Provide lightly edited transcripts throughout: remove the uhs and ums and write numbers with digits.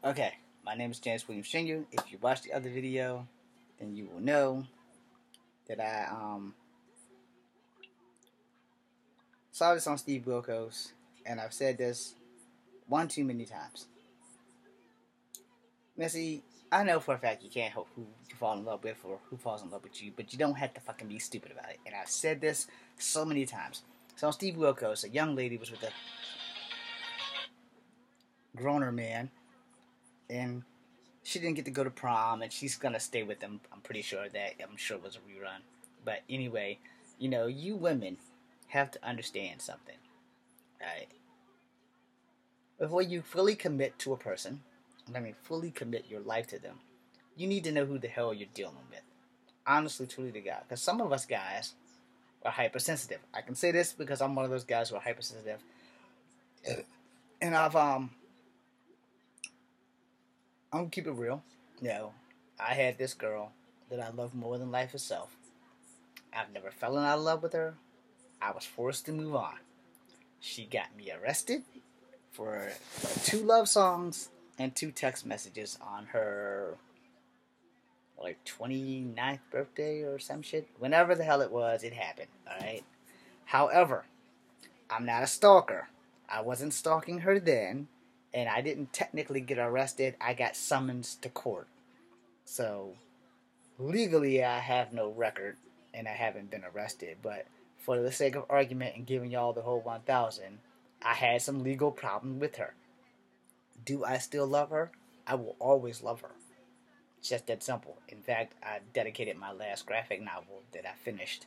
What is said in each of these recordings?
Okay, my name is James Williams Jr. If you watched the other video, then you will know that I saw this on Steve Wilkos, and I've said this one too many times. Missy, I know for a fact you can't help who you fall in love with or who falls in love with you, but you don't have to fucking be stupid about it. And I've said this so many times. So on Steve Wilkos, a young lady was with a growner man, and she didn't get to go to prom, and she's gonna stay with him. I'm pretty sure that I'm sure it was a rerun. But anyway, you women have to understand something. Right? Before you fully commit to a person, fully commit your life to them, you need to know who the hell you're dealing with. Honestly, truly to God. Because some of us guys are hypersensitive. I can say this because I'm one of those guys who are hypersensitive. And I'm gonna keep it real. I had this girl that I love more than life itself. I've never fallen out of love with her. I was forced to move on. She got me arrested for 2 love songs and 2 text messages on her 29th birthday or some shit. Whenever the hell it was, it happened. Alright? However, I'm not a stalker. I wasn't stalking her then, and I didn't technically get arrested. I got summoned to court. So, legally, I have no record, and I haven't been arrested. But for the sake of argument and giving y'all the whole 1,000, I had some legal problem with her. Do I still love her? I will always love her. It's just that simple. In fact, I dedicated my last graphic novel that I finished.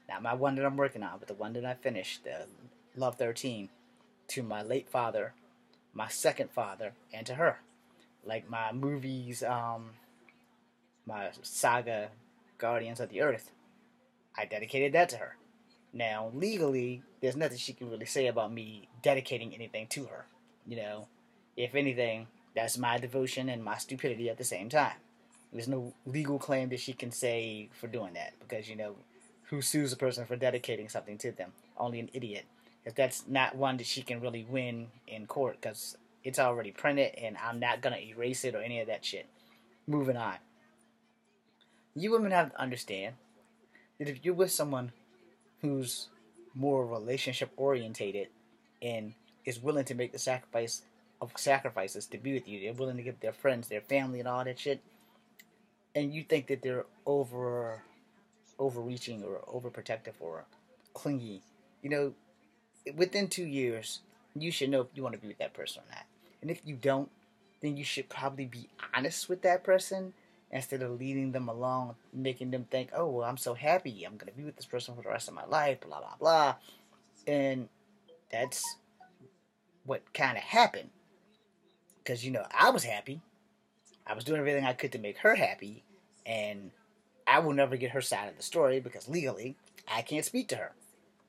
Not my one that I'm working on, but the one that I finished, Love 13, to my late father, my second father, and to her. Like my movies, my saga, Guardians of the Earth, I dedicated that to her. Now, legally, there's nothing she can really say about me dedicating anything to her. If anything, that's my devotion and my stupidity at the same time. There's no legal claim that she can say for doing that, because, who sues a person for dedicating something to them? Only an idiot. If that's not one that she can really win in court, because it's already printed and I'm not going to erase it or any of that shit. Moving on. You women have to understand that if you're with someone who's more relationship orientated and is willing to make the sacrifices to be with you, they're willing to give their friends, their family, and all that shit, and you think that they're overreaching or overprotective or clingy, within 2 years, you should know if you want to be with that person or not. And if you don't, then you should probably be honest with that person instead of leading them along, making them think, oh, well, I'm so happy. I'm going to be with this person for the rest of my life, blah, blah, blah. And that's what kind of happened. Because, I was happy. I was doing everything I could to make her happy. And I will never get her side of the story because legally, I can't speak to her.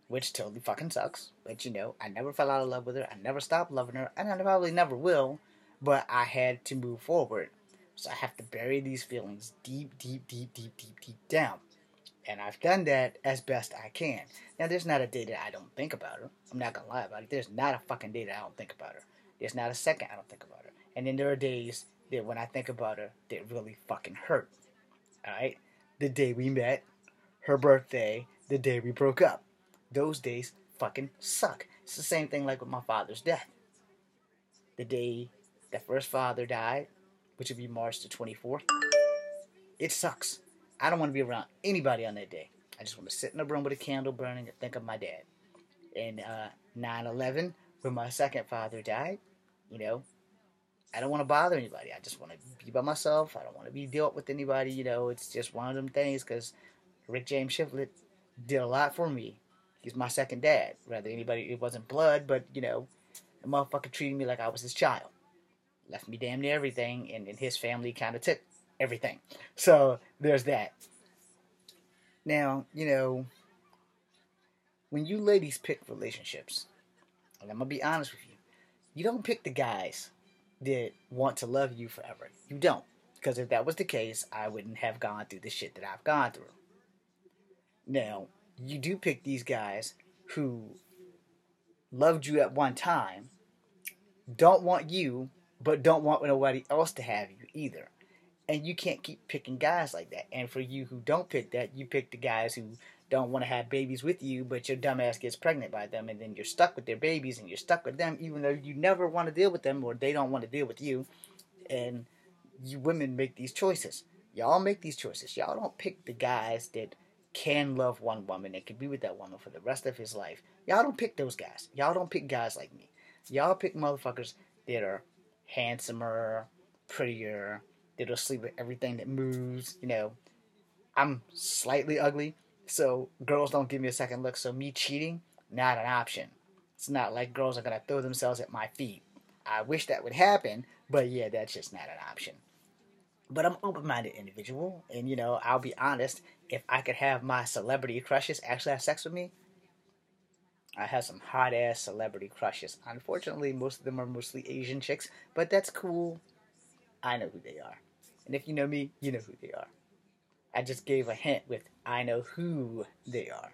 Which totally fucking sucks. But, I never fell out of love with her. I never stopped loving her. And I probably never will. But I had to move forward. So I have to bury these feelings deep, deep, deep, deep, deep, deep down. And I've done that as best I can. Now, there's not a day that I don't think about her. I'm not going to lie about it. There's not a fucking day that I don't think about her. There's not a second I don't think about her. And then there are days that when I think about her, that really fucking hurt. Alright? The day we met, her birthday, the day we broke up. Those days fucking suck. It's the same thing like with my father's death. The day the first father died, which would be March the 24th, it sucks. I don't want to be around anybody on that day. I just want to sit in a room with a candle burning and think of my dad. And 9/11, when my second father died, I don't want to bother anybody. I just want to be by myself. I don't want to be dealt with anybody. It's just one of them things because Rick James Shiflett did a lot for me. He's my second dad. Rather anybody, it wasn't blood, but, the motherfucker treated me like I was his child. Left me damn near everything, and his family kind of took everything. So, there's that. Now, when you ladies pick relationships, and I'm going to be honest with you, you don't pick the guys that want to love you forever. You don't. Because if that was the case, I wouldn't have gone through the shit that I've gone through. Now, you do pick these guys who loved you at one time, don't want you but don't want nobody else to have you either. And you can't keep picking guys like that. And for you who don't pick that, you pick the guys who don't want to have babies with you, but your dumbass gets pregnant by them, and then you're stuck with their babies, and you're stuck with them, even though you never want to deal with them, or they don't want to deal with you. And you women make these choices. Y'all make these choices. Y'all don't pick the guys that can love one woman and can be with that woman for the rest of his life. Y'all don't pick those guys. Y'all don't pick guys like me. Y'all pick motherfuckers that are handsomer, prettier, that'll sleep with everything that moves. I'm slightly ugly, so girls don't give me a second look. So me cheating, not an option. It's not like girls are gonna throw themselves at my feet. I wish that would happen, but yeah, that's just not an option. But I'm an open-minded individual, and I'll be honest. If I could have my celebrity crushes actually have sex with me, I have some hot-ass celebrity crushes. Unfortunately, most of them are mostly Asian chicks, but that's cool. I know who they are. And if you know me, you know who they are. I just gave a hint with I know who they are.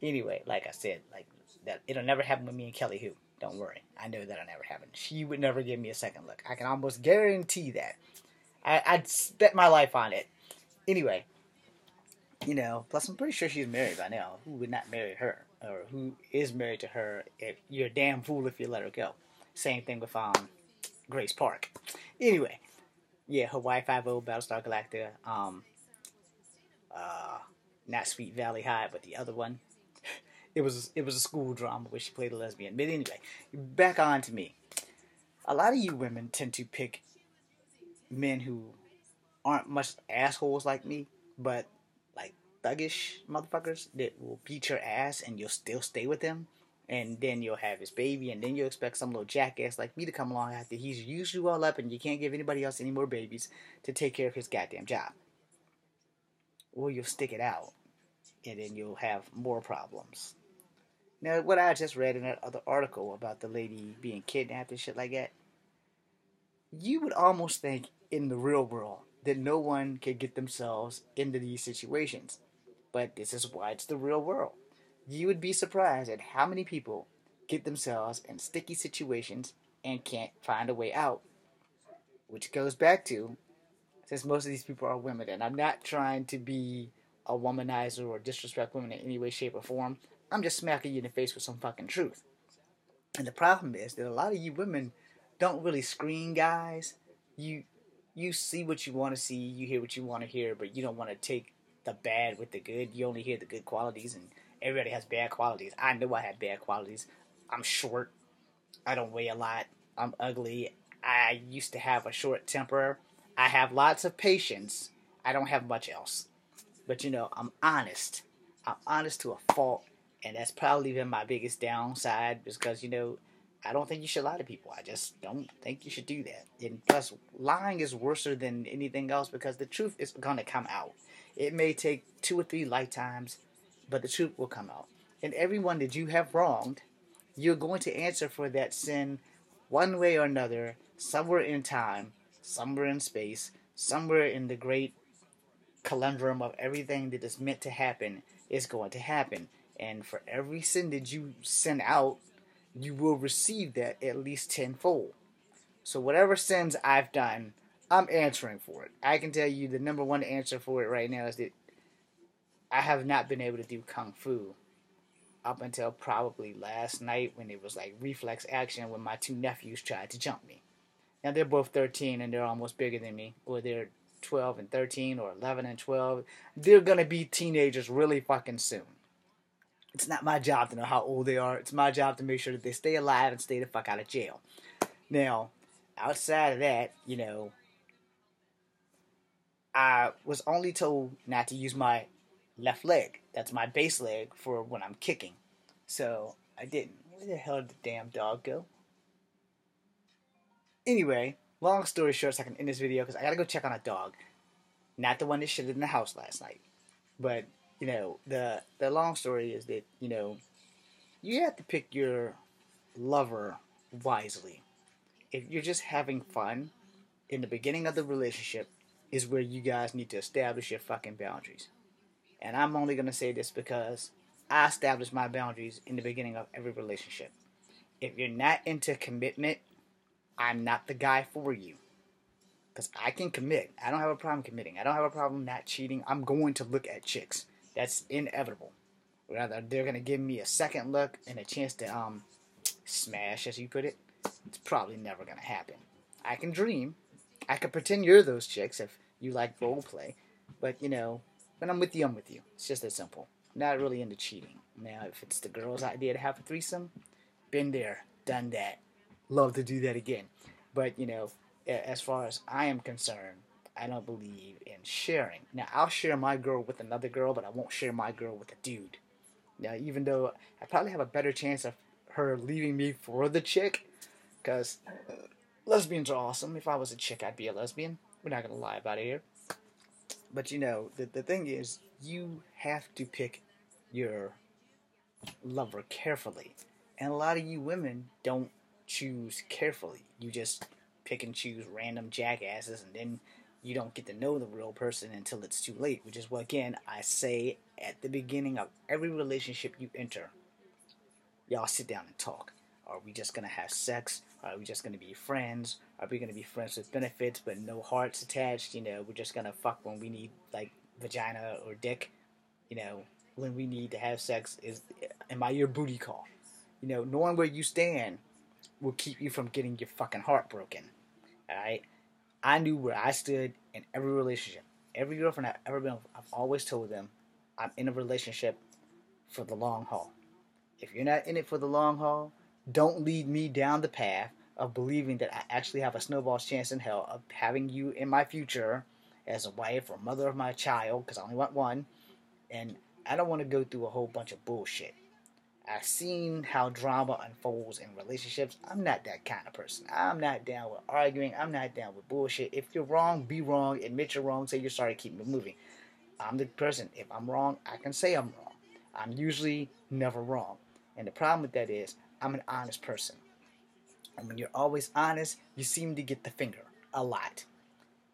Anyway, like I said, like that it'll never happen with me and Kelly Who. Don't worry. I know that'll never happen. She would never give me a second look. I can almost guarantee that. I'd bet my life on it. Anyway, plus I'm pretty sure she's married by now. Who would not marry her? Or who is married to her? If you're a damn fool if you let her go. Same thing with Grace Park. Anyway, yeah, Hawaii Five-0, Battlestar Galactica, not Sweet Valley High, but the other one. It was a school drama where she played a lesbian. But anyway, back on to me. A lot of you women tend to pick men who aren't much assholes like me, but like thuggish motherfuckers that will beat your ass and you'll still stay with them. And then you'll have his baby, and then you'll expect some little jackass like me to come along after he's used you all up and you can't give anybody else any more babies to take care of his goddamn job. Or you'll stick it out, and then you'll have more problems. Now, what I just read in that other article about the lady being kidnapped and shit like that, you would almost think in the real world that no one could get themselves into these situations. But this is why it's the real world. You would be surprised at how many people get themselves in sticky situations and can't find a way out. Which goes back to, since most of these people are women, and I'm not trying to be a womanizer or disrespect women in any way, shape, or form. I'm just smacking you in the face with some fucking truth. And the problem is that a lot of you women don't really screen guys. You see what you want to see, you hear what you want to hear, but you don't want to take the bad with the good. You only hear the good qualities, and everybody has bad qualities. I know I have bad qualities. I'm short. I don't weigh a lot. I'm ugly. I used to have a short temper. I have lots of patience. I don't have much else. But I'm honest. I'm honest to a fault. And that's probably been my biggest downside because, I don't think you should lie to people. I just don't think you should do that. And plus, lying is worse than anything else because the truth is going to come out. It may take 2 or 3 lifetimes, but the truth will come out. And everyone that you have wronged, you're going to answer for that sin one way or another, somewhere in time, somewhere in space, somewhere in the great conundrum of everything that is meant to happen is going to happen. And for every sin that you send out, you will receive that at least tenfold. So whatever sins I've done, I'm answering for it. I can tell you the number one answer for it right now is that I have not been able to do Kung Fu up until probably last night when it was like reflex action when my 2 nephews tried to jump me. Now they're both 13 and they're almost bigger than me. Or they're 12 and 13 or 11 and 12. They're going to be teenagers really fucking soon. It's not my job to know how old they are. It's my job to make sure that they stay alive and stay the fuck out of jail. Now, outside of that, I was only told not to use my left leg. That's my base leg for when I'm kicking. So, I didn't. Where the hell did the damn dog go? Anyway, long story short, so I can end this video because I gotta go check on a dog. Not the one that shitted in the house last night. But, the long story is that, you have to pick your lover wisely. If you're just having fun, in the beginning of the relationship is where you guys need to establish your fucking boundaries. And I'm only going to say this because I established my boundaries in the beginning of every relationship. If you're not into commitment, I'm not the guy for you. Because I can commit. I don't have a problem committing. I don't have a problem not cheating. I'm going to look at chicks. That's inevitable. Whether they're going to give me a second look and a chance to smash, as you put it, it's probably never going to happen. I can dream. I can pretend you're those chicks if you like role play. But, when I'm with you, I'm with you. It's just that simple. I'm not really into cheating. Now, if it's the girl's idea to have a threesome, been there, done that. Love to do that again. But, as far as I am concerned, I don't believe in sharing. Now, I'll share my girl with another girl, but I won't share my girl with a dude. Now, even though I probably have a better chance of her leaving me for the chick, because lesbians are awesome. If I was a chick, I'd be a lesbian. We're not going to lie about it here. But, the thing is, you have to pick your lover carefully. And a lot of you women don't choose carefully. You just pick and choose random jackasses, and then you don't get to know the real person until it's too late, which is what, again, I say at the beginning of every relationship you enter. Y'all sit down and talk. Are we just going to have sex? Are we just going to be friends? Are we going to be friends with benefits but no hearts attached? We're just going to fuck when we need, like, vagina or dick. When we need to have sex, am I your booty call? Knowing where you stand will keep you from getting your fucking heart broken. Alright? I knew where I stood in every relationship. Every girlfriend I've ever been with, I've always told them I'm in a relationship for the long haul. If you're not in it for the long haul, don't lead me down the path of believing that I actually have a snowball's chance in hell of having you in my future as a wife or mother of my child, because I only want one, and I don't want to go through a whole bunch of bullshit. I've seen how drama unfolds in relationships. I'm not that kind of person. I'm not down with arguing. I'm not down with bullshit. If you're wrong, be wrong. Admit you're wrong. Say you're sorry. Keep it moving. I'm the person. If I'm wrong, I can say I'm wrong. I'm usually never wrong. And the problem with that is I'm an honest person. And when you're always honest, you seem to get the finger a lot.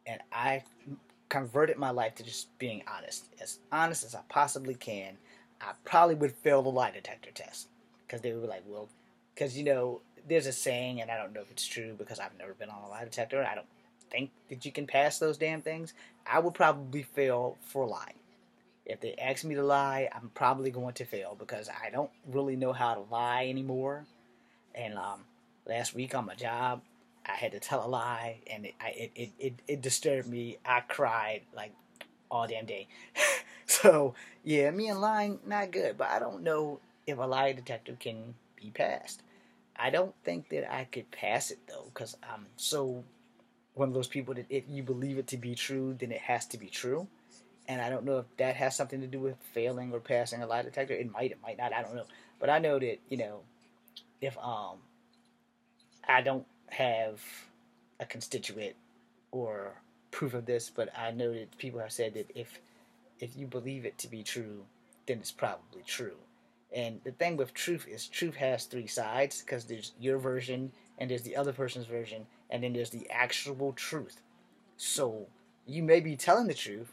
And I converted my life to just being honest as I possibly can. I probably would fail the lie detector test. Because they would be like, well, because, there's a saying, and I don't know if it's true because I've never been on a lie detector. I don't think that you can pass those damn things. I would probably fail for lying. If they ask me to lie, I'm probably going to fail because I don't really know how to lie anymore. And last week on my job, I had to tell a lie, and it disturbed me. I cried like all damn day. So, yeah, me and lying, not good. But I don't know if a lie detector can be passed. I don't think that I could pass it, though, because I'm so one of those people that if you believe it to be true, then it has to be true. And I don't know if that has something to do with failing or passing a lie detector. It might not. I don't know. But I know that, if I don't have a constituent or proof of this, but I know that people have said that if you believe it to be true, then it's probably true. And the thing with truth is truth has three sides, because there's your version, and there's the other person's version, and then there's the actual truth. So you may be telling the truth,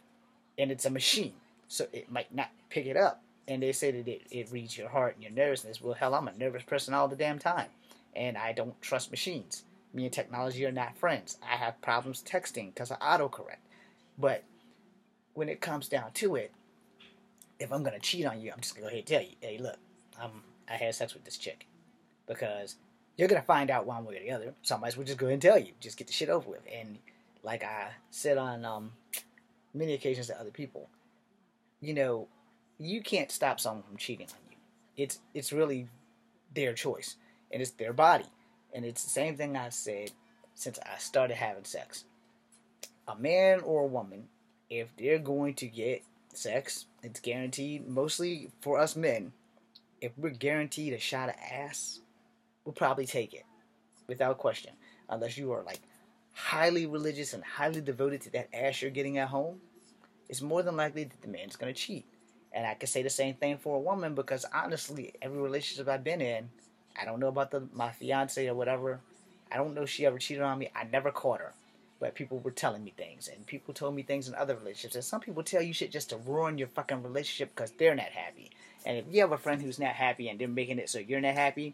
and it's a machine, so it might not pick it up. And they say that it reads your heart and your nervousness. Well, hell, I'm a nervous person all the damn time, and I don't trust machines. Me and technology are not friends. I have problems texting because of autocorrect. But when it comes down to it, if I'm going to cheat on you, I'm just going to go ahead and tell you, hey, look, I had sex with this chick. Because you're going to find out one way or the other. Somebody will just go ahead and tell you. Just get the shit over with. And like I said on many occasions to other people, you can't stop someone from cheating on you. It's really their choice. And it's their body. And it's the same thing I've said since I started having sex. A man or a woman, if they're going to get sex, it's guaranteed, mostly for us men, if we're guaranteed a shot of ass, we'll probably take it, without question. Unless you are, like, highly religious and highly devoted to that ass you're getting at home, it's more than likely that the man's going to cheat. And I can say the same thing for a woman, because honestly, every relationship I've been in, I don't know about my fiance or whatever, I don't know if she ever cheated on me, I never caught her. But people were telling me things, and people told me things in other relationships. And some people tell you shit just to ruin your fucking relationship because they're not happy. And if you have a friend who's not happy and they're making it so you're not happy,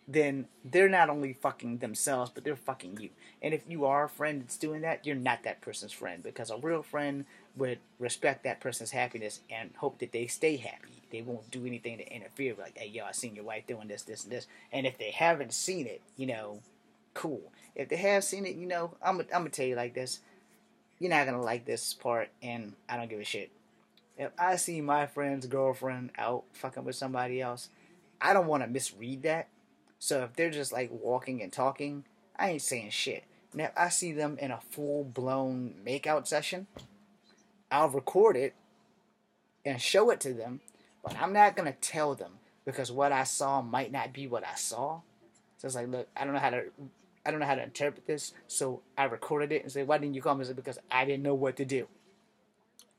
then they're not only fucking themselves, but they're fucking you. And if you are a friend that's doing that, you're not that person's friend, because a real friend would respect that person's happiness and hope that they stay happy. They won't do anything to interfere. Like, hey, yo, I seen your wife doing this, this, and this. And if they haven't seen it, cool. If they have seen it, I'm gonna tell you like this. You're not gonna like this part, and I don't give a shit. If I see my friend's girlfriend out fucking with somebody else, I don't want to misread that. So if they're just like walking and talking, I ain't saying shit. Now if I see them in a full blown makeout session, I'll record it and show it to them, but I'm not gonna tell them, because what I saw might not be what I saw. So it's like, look, I don't know how to interpret this, so I recorded it and said, why didn't you call me? I said, because I didn't know what to do.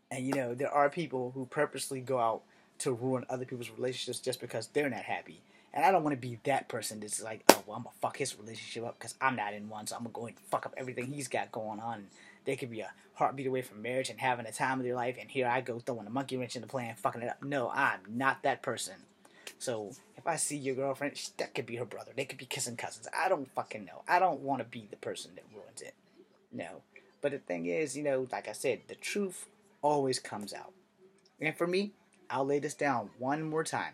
And there are people who purposely go out to ruin other people's relationships just because they're not happy. And I don't want to be that person that's like, oh, well, I'm going to fuck his relationship up because I'm not in one, so I'm going to go and fuck up everything he's got going on. They could be a heartbeat away from marriage and having the time of their life, and here I go throwing a monkey wrench in the plan, fucking it up. No, I'm not that person. So if I see your girlfriend, that could be her brother. They could be kissing cousins. I don't fucking know. I don't want to be the person that ruins it. No. But the thing is, like I said, the truth always comes out. And for me, I'll lay this down one more time,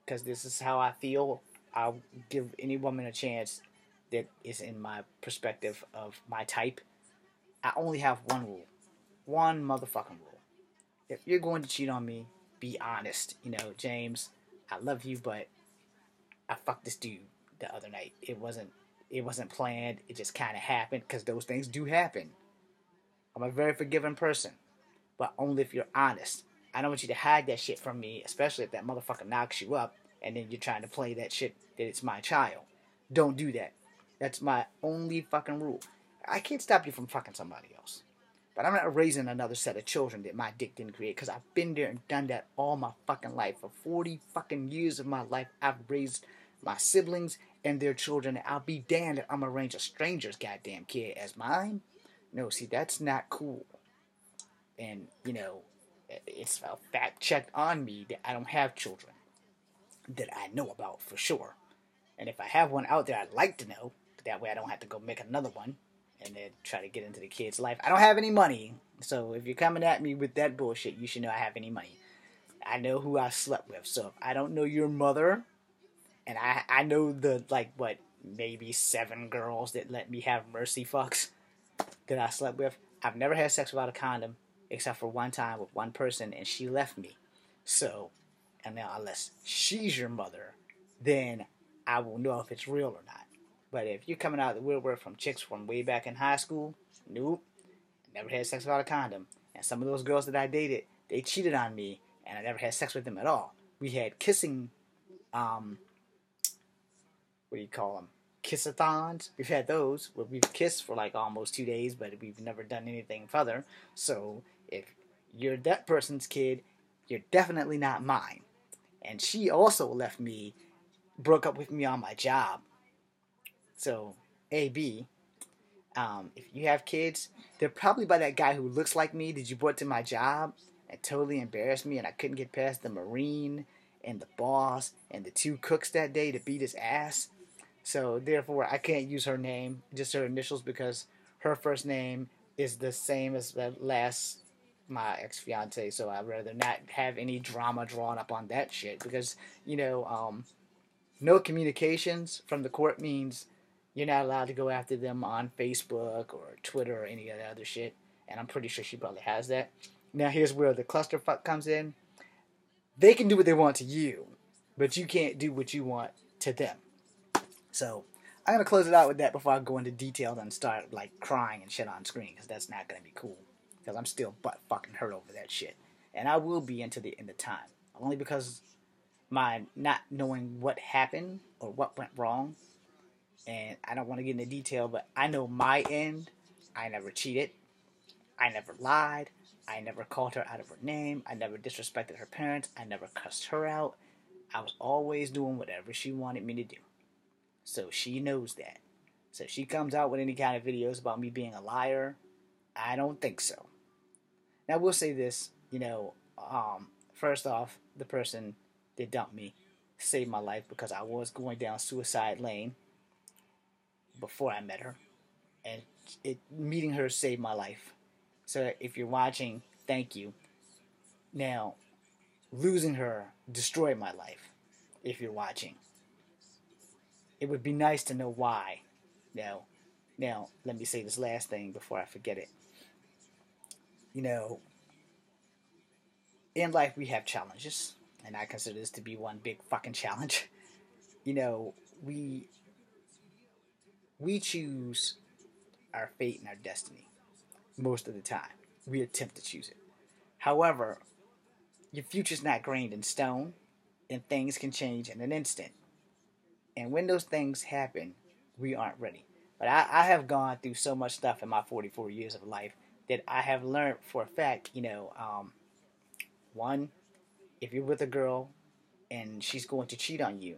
because this is how I feel. I'll give any woman a chance that is in my perspective of my type. I only have one rule. One motherfucking rule. If you're going to cheat on me, be honest. James, I love you, but I fucked this dude the other night. It wasn't planned. It just kind of happened, because those things do happen. I'm a very forgiving person, but only if you're honest. I don't want you to hide that shit from me, especially if that motherfucker knocks you up and then you're trying to play that shit that it's my child. Don't do that. That's my only fucking rule. I can't stop you from fucking somebody else, but I'm not raising another set of children that my dick didn't create, because I've been there and done that all my fucking life. For 40 fucking years of my life, I've raised my siblings and their children, and I'll be damned if I'm gonna raise a stranger's goddamn kid as mine. No, see, that's not cool. And, it's a fact check on me that I don't have children that I know about for sure. And if I have one out there, I'd like to know. That way I don't have to go make another one and then try to get into the kid's life. I don't have any money. So if you're coming at me with that bullshit, you should know I have any money. I know who I slept with. So if I don't know your mother, and I know maybe 7 girls that let me have mercy fucks that I slept with. I've never had sex without a condom, except for one time with one person, and she left me. So, and now unless she's your mother, then I will know if it's real or not. But if you're coming out of the woodwork from chicks from way back in high school, nope, never had sex without a condom. And some of those girls that I dated, they cheated on me, and I never had sex with them at all. We had kissing, what do you call them? Kissathons. We've had those where we've kissed for like almost 2 days, but we've never done anything further. So if you're that person's kid, you're definitely not mine. And she also left me, broke up with me on my job. So, AB, if you have kids, they're probably by that guy who looks like me that you brought to my job and totally embarrassed me, and I couldn't get past the Marine and the boss and the 2 cooks that day to beat his ass. So, therefore, I can't use her name, just her initials, because her first name is the same as the last, my ex-fiance. So, I'd rather not have any drama drawn up on that shit, because, no communications from the court means you're not allowed to go after them on Facebook or Twitter or any of that other shit. And I'm pretty sure she probably has that. Now, here's where the clusterfuck comes in. They can do what they want to you, but you can't do what you want to them. So, I'm going to close it out with that before I go into detail and start, crying and shit on screen, because that's not going to be cool. Because I'm still butt fucking hurt over that shit. And I will be into the end of time. Only because my not knowing what happened or what went wrong. And I don't want to get into detail, but I know my end. I never cheated. I never lied. I never called her out of her name. I never disrespected her parents. I never cussed her out. I was always doing whatever she wanted me to do. So she knows that. So if she comes out with any kind of videos about me being a liar, I don't think so. Now, we'll say this, first off, the person that dumped me, saved my life because I was going down suicide lane before I met her, and meeting her saved my life. So if you're watching, thank you. Now, losing her destroyed my life. If you're watching, it would be nice to know why. Now, let me say this last thing before I forget it. You know, in life we have challenges, and I consider this to be one big fucking challenge. You know, we choose our fate and our destiny most of the time. We attempt to choose it. However, your future's not grained in stone, and things can change in an instant. And when those things happen, we aren't ready. But I have gone through so much stuff in my 44 years of life that I have learned for a fact, one, if you're with a girl and she's going to cheat on you,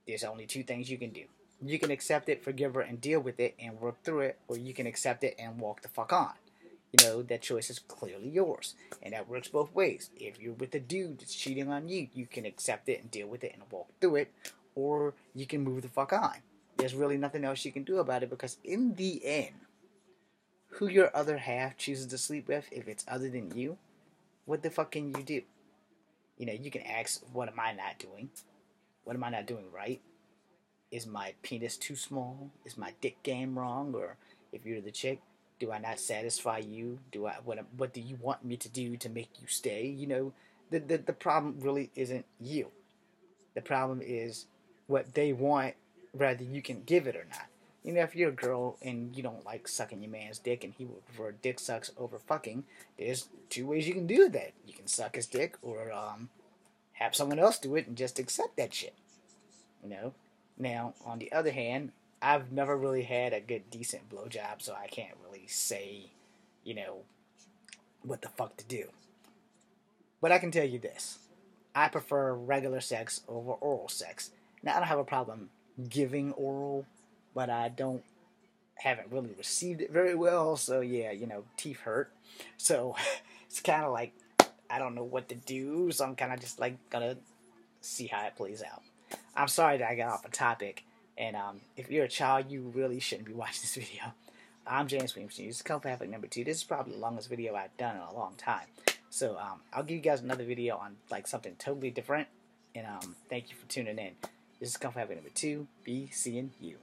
there's only two things you can do. You can accept it, forgive her, and deal with it and work through it, or you can accept it and walk the fuck on. That choice is clearly yours. And that works both ways. If you're with a dude that's cheating on you, you can accept it and deal with it and walk through it, or you can move the fuck on. There's really nothing else you can do about it, because in the end, who your other half chooses to sleep with, if it's other than you, what the fuck can you do? You can ask, what am I not doing? What am I not doing right? Is my penis too small? Is my dick game wrong? Or if you're the chick, do I not satisfy you? What do you want me to do to make you stay? The problem really isn't you. The problem is what they want, whether you can give it or not. If you're a girl and you don't like sucking your man's dick and he would prefer dick sucks over fucking, there's two ways you can do that. You can suck his dick, or have someone else do it and just accept that shit. Now, on the other hand, I've never really had a good, decent blowjob, so I can't really say, what the fuck to do. But I can tell you this. I prefer regular sex over oral sex. Now, I don't have a problem giving oral, but I haven't really received it very well, so yeah, teeth hurt. So, it's kind of like, I don't know what to do, so I'm kind of just gonna see how it plays out. I'm sorry that I got off a topic, and if you're a child, you really shouldn't be watching this video. I'm James Williams. This is Comfort Habit number 2. This is probably the longest video I've done in a long time. So I'll give you guys another video on something totally different, and thank you for tuning in. This is Comfort Habit number 2. Be seeing you.